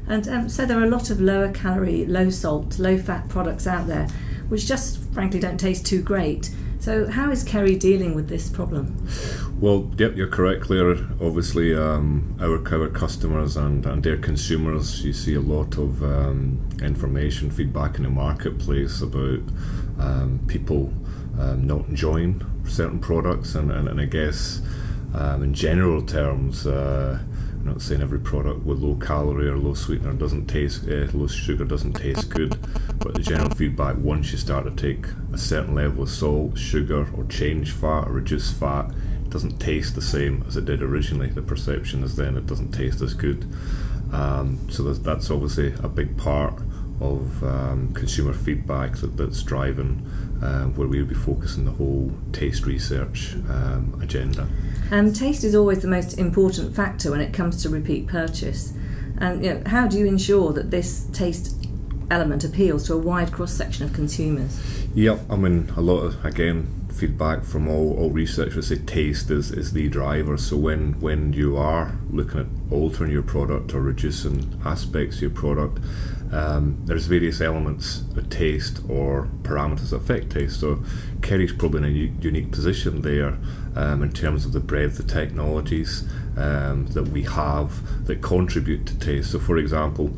And so there are a lot of lower calorie, low salt, low fat products out there, which just frankly don't taste too great. So how is Kerry dealing with this problem? Well, yep, you're correct, Claire. Obviously, our customers and their consumers, you see a lot of information, feedback in the marketplace about people not enjoying certain products, and I guess in general terms, I'm not saying every product with low calorie or low sweetener doesn't taste, low sugar doesn't taste good, but the general feedback, once you start to take a certain level of salt, sugar, or change fat or reduce fat, it doesn't taste the same as it did originally. The perception is then it doesn't taste as good. So that's obviously a big part of consumer feedback that's driving where we'll be focusing the whole taste research agenda. Taste is always the most important factor when it comes to repeat purchase. And how do you ensure that this taste element appeals to a wide cross-section of consumers? Yep, I mean, a lot of, again, feedback from all research would say taste is the driver. So when you are looking at altering your product or reducing aspects of your product, there's various elements of taste or parameters that affect taste. So Kerry's probably in a unique position there in terms of the breadth of technologies that we have that contribute to taste. So for example,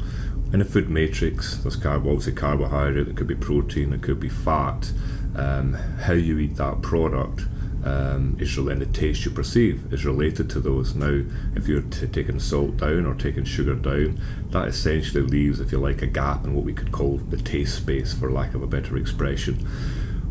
in a food matrix, there's obviously carbohydrate, it could be protein, it could be fat. How you eat that product and the taste you perceive is related to those. Now, if you're taking salt down or taking sugar down, that essentially leaves, if you like, a gap in what we could call the taste space, for lack of a better expression.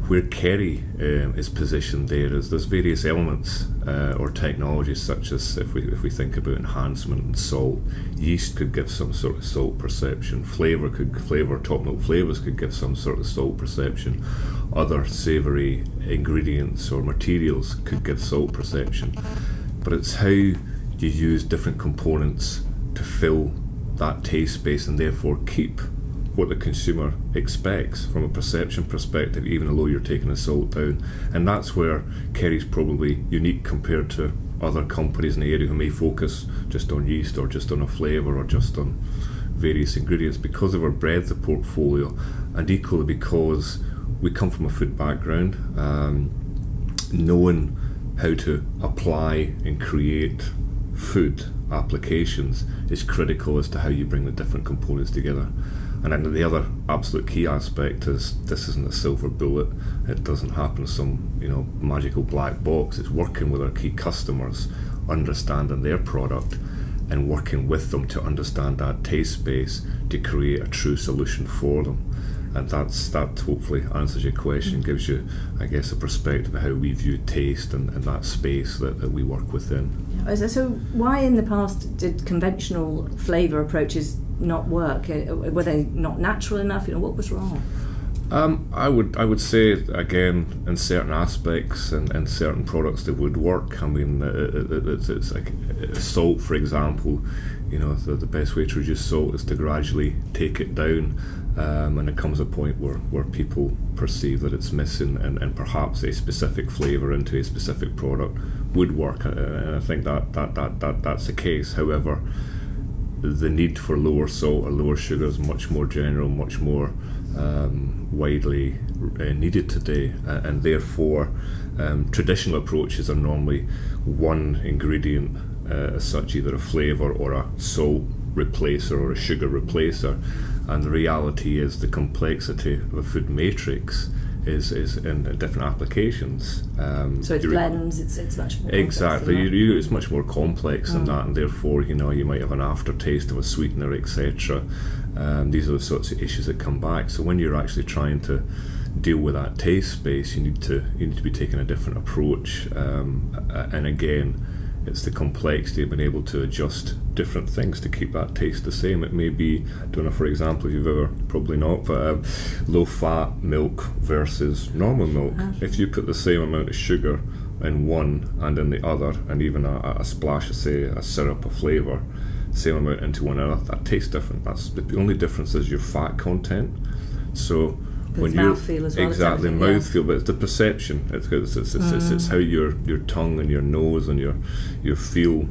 Where Kerry is positioned there is there's various elements or technologies, such as if we think about enhancement and salt, yeast could give some sort of salt perception, top note flavors could give some sort of salt perception, other savoury ingredients or materials could give salt perception. But it's how you use different components to fill that taste space and therefore keep what the consumer expects from a perception perspective, even though you're taking the salt down. And that's where Kerry's probably unique compared to other companies in the area who may focus just on yeast or just on a flavour or just on various ingredients, because of our breadth of portfolio, and equally because we come from a food background. Knowing how to apply and create food applications is critical as to how you bring the different components together. And then the other absolute key aspect is this isn't a silver bullet. It doesn't happen some magical black box. It's working with our key customers, understanding their product and working with them to understand that taste space to create a true solution for them. And that hopefully answers your question, gives you, I guess, a perspective of how we view taste and that space that we work within. So why in the past did conventional flavour approaches not work? Were they not natural enough? What was wrong? I would say, again, in certain aspects and certain products they would work. I mean, it's like salt, for example. The best way to reduce salt is to gradually take it down, and it comes a point where people perceive that it's missing, and perhaps a specific flavour into a specific product would work, and I think that's the case. However, the need for lower salt or lower sugar is much more general, much more widely needed today, and therefore traditional approaches are normally one ingredient as such, either a flavour or a salt replacer or a sugar replacer, and the reality is the complexity of a food matrix is in different applications. So it blends, it's much more exactly complex. It's much more complex than that, and therefore you might have an aftertaste of a sweetener, etc. These are the sorts of issues that come back. So when you're actually trying to deal with that taste space, you need to be taking a different approach, and again, it's the complexity of being able to adjust different things to keep that taste the same. It may be, I don't know, for example, if you've ever, probably not, but low fat milk versus normal milk. If you put the same amount of sugar in one and in the other, and even a splash of, say, a syrup, a flavour, same amount into one another, that tastes different. That's the only difference is your fat content. So when you mouthfeel as well, exactly mouthfeel, but it's the perception. It's how your tongue and your nose and your feel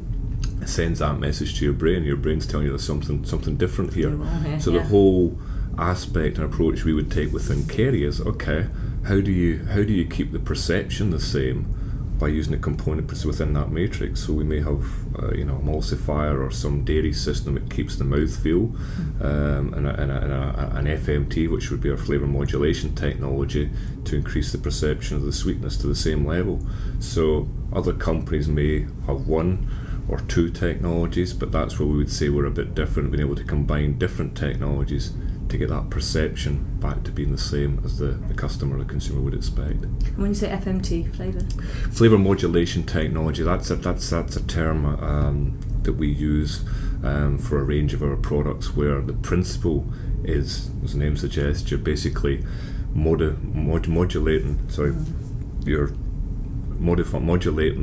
it sends that message to your brain. Your brain's telling you there's something different here. So yeah. the whole aspect and approach we would take within Kerry is, okay, how do you keep the perception the same by using a component within that matrix? So we may have emulsifier or some dairy system that keeps the mouthfeel, and an FMT, which would be our flavour modulation technology, to increase the perception of the sweetness to the same level. So other companies may have one or two technologies, but that's where we would say we're a bit different, being able to combine different technologies to get that perception back to being the same as the customer or the consumer would expect. And when you say FMT, flavour modulation technology, that's a term that we use for a range of our products, where the principle is, as the name suggests, you're basically modulating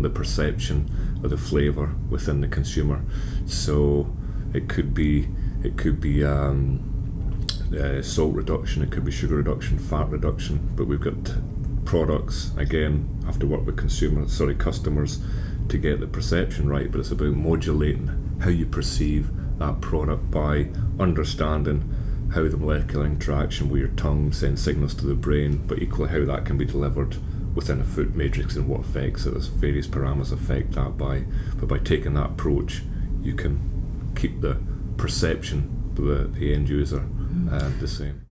the perception of the flavour within the consumer. So it could be salt reduction, it could be sugar reduction, fat reduction, but we've got products, again, have to work with customers to get the perception right, but it's about modulating how you perceive that product by understanding how the molecular interaction with your tongue sends signals to the brain, but equally how that can be delivered within a food matrix and what affects it. There's various parameters affect that but by taking that approach, you can keep the perception of the end user the same.